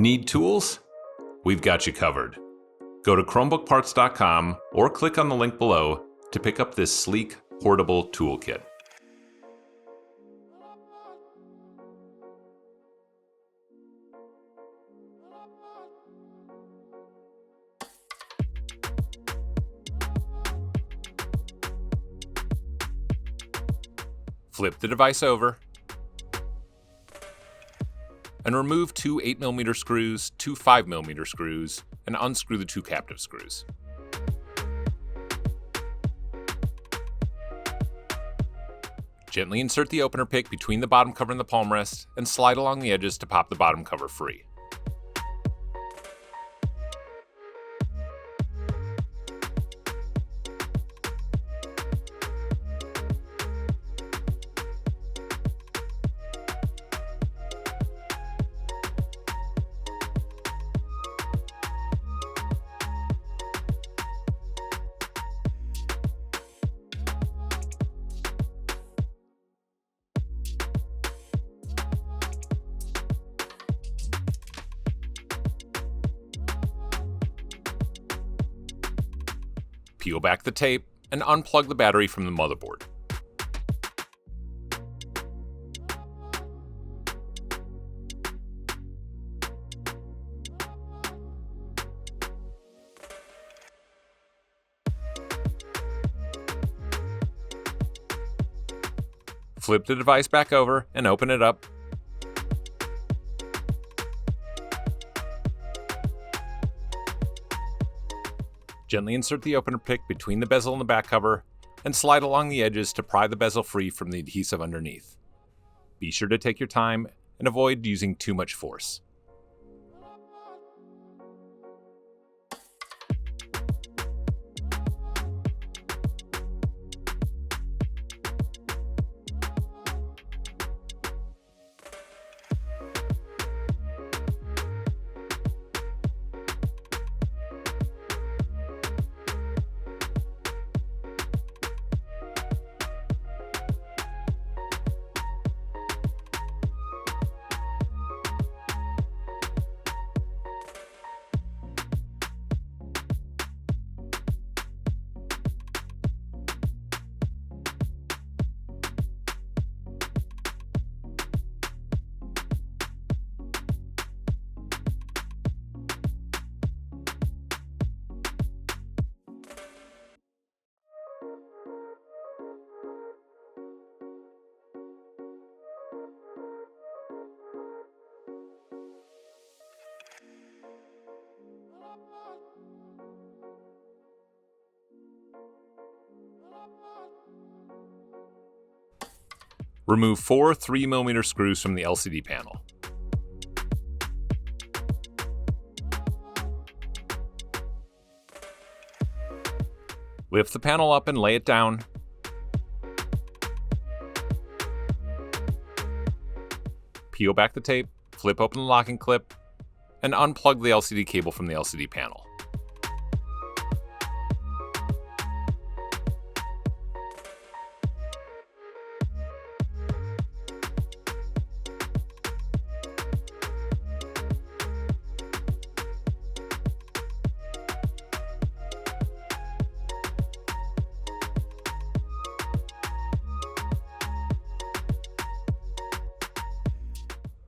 Need tools? We've got you covered. Go to ChromebookParts.com or click on the link below to pick up this sleek, portable toolkit. Flip the device over and remove two 8mm screws, two 5mm screws, and unscrew the two captive screws. Gently insert the opener pick between the bottom cover and the palm rest and slide along the edges to pop the bottom cover free. Peel back the tape and unplug the battery from the motherboard. Flip the device back over and open it up. Gently insert the opener pick between the bezel and the back cover and slide along the edges to pry the bezel free from the adhesive underneath. Be sure to take your time and avoid using too much force. Remove four 3mm screws from the LCD panel. Lift the panel up and lay it down. Peel back the tape, flip open the locking clip, and unplug the LCD cable from the LCD panel.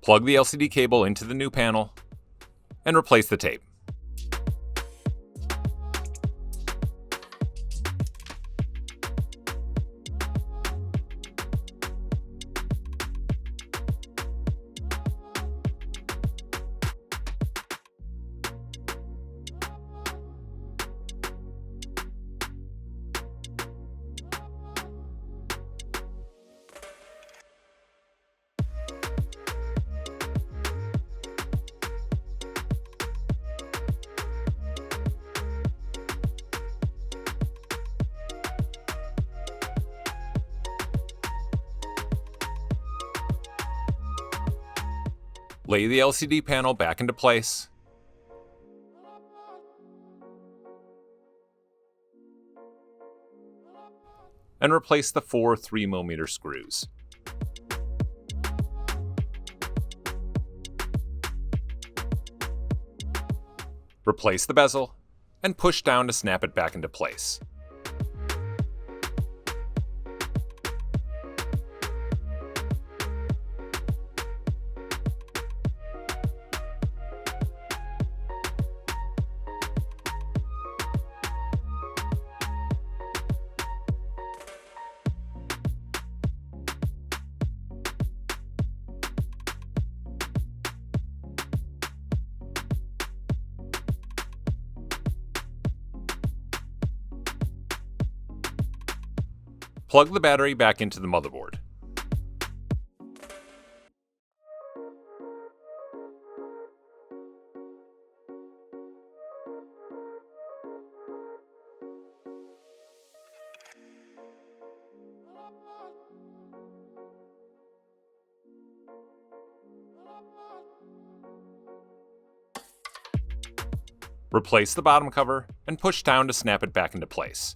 Plug the LCD cable into the new panel and replace the tape. Lay the LCD panel back into place. And replace the four 3mm screws. Replace the bezel, and push down to snap it back into place. Plug the battery back into the motherboard. Replace the bottom cover and push down to snap it back into place.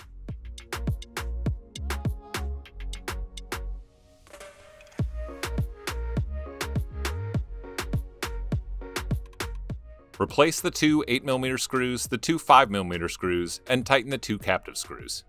Replace the two 8mm screws, the two 5mm screws, and tighten the two captive screws.